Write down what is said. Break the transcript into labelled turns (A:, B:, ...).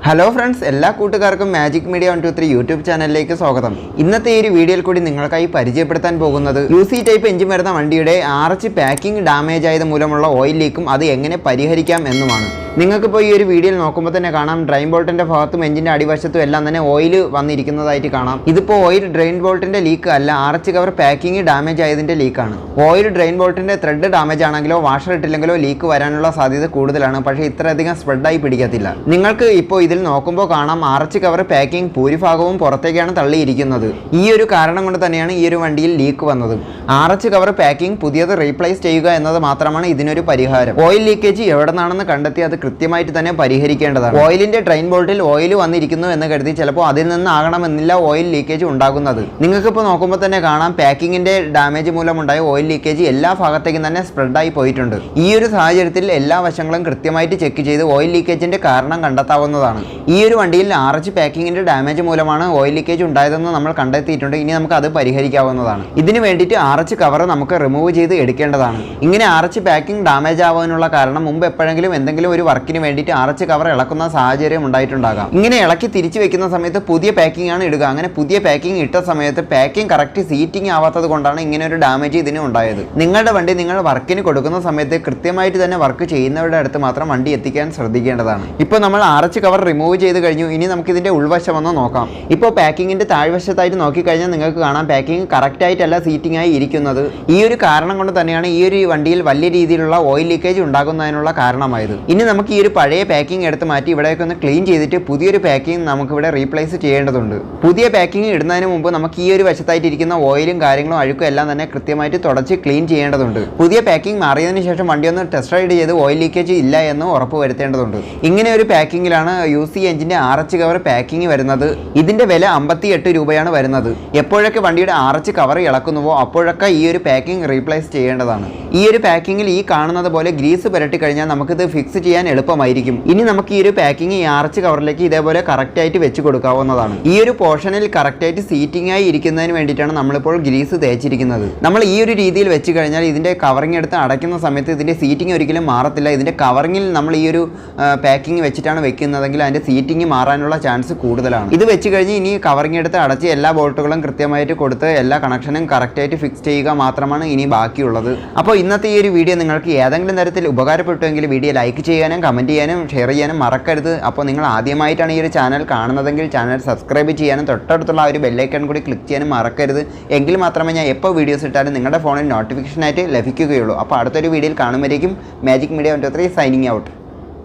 A: Hello friends, എല്ലാ കൂട്ടുകാർക്കും magic media 123 YouTube ചാനലിലേക്ക് സ്വാഗതം. ഇന്നത്തെ ഈ ഒരു വീഡിയോയിൽ കൂടി നിങ്ങൾക്കായി പരിചയപ്പെടുത്താൻ പോകുന്നത് യൂസി ടൈപ്പ് എഞ്ചിൻ വരുന്ന വണ്ടിയുടെ ആർച്ച് പാക്കിംഗ് ഡാമേജ് ആയത് മൂലമുള്ള ഓയിൽ ലീക്കും അത് എങ്ങനെ പരിഹരിക്കാം എന്നുമാണ്. നിങ്ങൾക്കിപ്പോൾ ഈ ഒരു വീഡിയോയിൽ നോക്കുമ്പോൾ തന്നെ കാണാം, ഡ്രെയിൻ ബോൾട്ടിന്റെ ഭാഗത്തും എഞ്ചിന്റെ അടിവശത്തും എല്ലാം തന്നെ ഓയിൽ വന്നിരിക്കുന്നതായിട്ട് കാണാം. ഇതിപ്പോൾ ഓയിൽ ഡ്രെയിൻ ബോൾട്ടിന്റെ ലീക്ക് അല്ല, ആർച്ച് കവർ പാക്കിംഗ് ഡാമേജ് ആയതിന്റെ ലീക്കാണ്. ഓയിൽ ഡ്രെയിൻ ബോൾട്ടിന്റെ ത്രെഡ് ഡാമേജ് ആണെങ്കിലോ വാഷർ ഇട്ടില്ലെങ്കിലോ ലീക്ക് വരാനുള്ള സാധ്യത കൂടുതലാണ്. പക്ഷേ ഇത്രയധികം സ്പ്രെഡായി പിടിക്കത്തില്ല. നിങ്ങൾക്ക് ഇപ്പോൾ ഇതിൽ നോക്കുമ്പോൾ കാണാം, ആർച്ച് കവർ പാക്കിംഗ് ഭൂരിഭാഗവും പുറത്തേക്കാണ് തള്ളിയിരിക്കുന്നത്. ഈ ഒരു കാരണം കൊണ്ട് തന്നെയാണ് ഈ ഒരു വണ്ടിയിൽ ലീക്ക് വന്നത്. ആർച്ച് കവർ പാക്കിംഗ് പുതിയത് റീപ്ലേസ് ചെയ്യുക എന്നത് മാത്രമാണ് ഇതിനൊരു പരിഹാരം. ഓയിൽ ലീക്കേജ് എവിടെ നിന്നാണെന്ന് കണ്ടെത്തി അത് കൃത്യമായിട്ട് തന്നെ പരിഹരിക്കേണ്ടതാണ്. ഓയിലിന്റെ ഡ്രെയിൻ ബോൾട്ടിൽ ഓയിൽ വന്നിരിക്കുന്നു എന്ന് കരുതി ചിലപ്പോൾ അതിൽ നിന്നാകണമെന്നില്ല ഓയിൽ ലീക്കേജ് ഉണ്ടാകുന്നത്. നിങ്ങൾക്കിപ്പോൾ നോക്കുമ്പോൾ തന്നെ കാണാം, പാക്കിങ്ങിന്റെ ഡാമേജ് മൂലമുണ്ടായ ഓയിൽ ലീക്കേജ് എല്ലാ ഭാഗത്തേക്കും തന്നെ സ്പ്രെഡായി പോയിട്ടുണ്ട്. ഈ ഒരു സാഹചര്യത്തിൽ എല്ലാ വശങ്ങളും കൃത്യമായിട്ട് ചെക്ക് ചെയ്ത് ഓയിൽ ലീക്കേജിന്റെ കാരണം കണ്ടെത്താവുന്നതാണ്. ഈ ഒരു വണ്ടിയിൽ ആർച്ച് പാക്കിങ്ങിന്റെ ഡാമേജ് മൂലമാണ് ഓയിൽ ലീക്കേജ് ഉണ്ടായതെന്ന് നമ്മൾ കണ്ടെത്തിയിട്ടുണ്ട്. ഇനി നമുക്ക് അത് പരിഹരിക്കാവുന്നതാണ്. ഇതിന് വേണ്ടിയിട്ട് ആർച്ച് കവർ നമുക്ക് റിമൂവ് ചെയ്ത് എടുക്കേണ്ടതാണ്. ഇങ്ങനെ ആർച്ച് പാക്കിംഗ് ഡാമേജ് ആവാനുള്ള കാരണം മുമ്പ് എപ്പോഴെങ്കിലും എന്തെങ്കിലും ഒരു വർക്കിന് വേണ്ടിയിട്ട് ആർച്ച് കവർ ഇളക്കുന്ന സാഹചര്യം ഉണ്ടായിട്ടുണ്ടാകാം. ഇങ്ങനെ ഇളക്കി തിരിച്ചു വെക്കുന്ന സമയത്ത് പുതിയ പാക്കിംഗ് ആണ് ഇടുക. അങ്ങനെ പുതിയ പാക്കിംഗ് ഇട്ട സമയത്ത് പാക്കിംഗ് കറക്റ്റ് സീറ്റിംഗ് ആവാത്തത് കൊണ്ടാണ് ഇങ്ങനെ ഒരു ഡാമേജ് ഇതിന് ഉണ്ടായത്. നിങ്ങളുടെ വണ്ടി നിങ്ങൾ വർക്കിന് കൊടുക്കുന്ന സമയത്ത് കൃത്യമായിട്ട് തന്നെ വർക്ക് ചെയ്യുന്നവരുടെ അടുത്ത് മാത്രം വണ്ടി എത്തിക്കാൻ ശ്രദ്ധിക്കേണ്ടതാണ്. ഇപ്പോൾ നമ്മൾ ആർച്ച് കവർ റിമൂവ് ചെയ്ത് കഴിഞ്ഞു. ഇനി നമുക്ക് ഇതിന്റെ ഉൾവശം ഒന്ന് നോക്കാം. ഇപ്പോൾ പാക്കിങ്ങിന്റെ താഴ്വശത്തായിട്ട് നോക്കിക്കഴിഞ്ഞാൽ നിങ്ങൾക്ക് കാണാം, പാക്കിംഗ് കറക്റ്റ് ആയിട്ടല്ല സീറ്റിംഗ് ആയി ഇരിക്കുന്നത്. ഈ ഒരു കാരണം കൊണ്ട് തന്നെയാണ് ഈ ഒരു വണ്ടിയിൽ വലിയ രീതിയിലുള്ള ഓയിൽ ലീക്കേജ് ഉണ്ടാകുന്നതിനുള്ള കാരണമായത്. ഇനി നമുക്ക് ഈ ഒരു പഴയ പാക്കിംഗ് എടുത്ത് മാറ്റി ഇവിടേക്ക് ഒന്ന് ക്ലീൻ ചെയ്തിട്ട് പുതിയൊരു പാക്കിംഗ് നമുക്കിവിടെ റീപ്ലേസ് ചെയ്യേണ്ടതുണ്ട്. പുതിയ പാക്കിംഗ് ഇടുന്നതിന് മുമ്പ് നമുക്ക് ഈ ഒരു വശത്തായിട്ട് ഇരിക്കുന്ന ഓയിലും കാര്യങ്ങളും അഴുക്കും എല്ലാം തന്നെ കൃത്യമായിട്ട് തുടച്ച് ക്ലീൻ ചെയ്യേണ്ടതുണ്ട്. പുതിയ പാക്കിംഗ് മാറിയതിനു ശേഷം വണ്ടി ഒന്ന് ടെസ്റ്റ് റൈഡ് ചെയ്ത് ഓയിൽ ലീക്കേജ് ഇല്ല എന്ന് ഉറപ്പ് വരുത്തേണ്ടതുണ്ട്. ഇങ്ങനെ ഒരു പാക്കിങ്ങിലാണ് യൂസി എഞ്ചിന്റെ ആർച്ച് കവർ പാക്കിംഗ് വരുന്നത്. ഇതിന്റെ വില 58 രൂപയാണ് വരുന്നത്. എപ്പോഴൊക്കെ വണ്ടിയുടെ ആർച്ച് കവർ ഇളക്കുന്നുവോ അപ്പോഴൊക്കെ ഈ ഒരു പാക്കിംഗ് റീപ്ലേസ് ചെയ്യേണ്ടതാണ്. ഈ ഒരു പാക്കിങ്ങിൽ ഈ കാണുന്നത് പോലെ ഗ്രീസ് പുരട്ടി കഴിഞ്ഞാൽ നമുക്കിത് ഫിക്സ് ചെയ്യാൻ എളുപ്പമായിരിക്കും. ഇനി നമുക്ക് ഈ ഒരു പാക്കിംഗ് ഈ ആർച്ച് കവറിലേക്ക് ഇതേപോലെ കറക്റ്റ് ആയിട്ട് വെച്ച് കൊടുക്കാവുന്നതാണ്. ഈ ഒരു പോർഷനിൽ കറക്റ്റ് ആയിട്ട് സീറ്റിംഗ് ആയി ഇരിക്കുന്നതിന് വേണ്ടിയിട്ടാണ് നമ്മളിപ്പോൾ ഗ്രീസ് തേച്ചിരിക്കുന്നത്. നമ്മൾ ഈ ഒരു രീതിയിൽ വെച്ച് കഴിഞ്ഞാൽ ഇതിന്റെ കവറിംഗ് എടുത്ത് അടയ്ക്കുന്ന സമയത്ത് ഇതിന്റെ സീറ്റിംഗ് ഒരിക്കലും മാറത്തില്ല. ഇതിന്റെ കവറിങ്ങിൽ നമ്മൾ ഈ ഒരു പാക്കിംഗ് വെച്ചിട്ടാണ് വെക്കുന്നതെങ്കിൽ അതിന്റെ സീറ്റിംഗ് മാറാനുള്ള ചാൻസ് കൂടുതലാണ്. ഇത് വെച്ച് കഴിഞ്ഞ് ഇനി കവറിംഗ് എടുത്ത് അടച്ച് എല്ലാ ബോൾട്ടുകളും കൃത്യമായിട്ട് കൊടുത്ത് എല്ലാ കണക്ഷനും കറക്റ്റായിട്ട് ഫിക്സ് ചെയ്യുക മാത്രമാണ് ഇനി ബാക്കിയുള്ളത്. അപ്പോൾ ഇന്നത്തെ ഈ ഒരു വീഡിയോ നിങ്ങൾക്ക് ഏതെങ്കിലും തരത്തിൽ ഉപകാരപ്പെട്ടുവെങ്കിൽ വീഡിയോ ലൈക്ക് ചെയ്യാനും കമൻറ്റ് ചെയ്യാനും ഷെയർ ചെയ്യാനും മറക്കരുത്. അപ്പോൾ നിങ്ങൾ ആദ്യമായിട്ടാണ് ഈ ഒരു ചാനൽ കാണുന്നതെങ്കിൽ ചാനൽ സബ്സ്ക്രൈബ് ചെയ്യാനും തൊട്ടടുത്തുള്ള ആ ഒരു ബെല്ലൈക്കൺ കൂടി ക്ലിക്ക് ചെയ്യാനും മറക്കരുത്. എങ്കിൽ മാത്രമേ ഞാൻ എപ്പോൾ വീഡിയോസ് ഇട്ടാലും നിങ്ങളുടെ ഫോണിൽ നോട്ടിഫിക്കേഷനായിട്ട് ലഭിക്കുകയുള്ളൂ. അപ്പോൾ അടുത്തൊരു വീഡിയോയിൽ കാണുമ്പോഴേക്കും മാജിക് മീഡിയ 123 സൈനിങ് ഔട്ട്.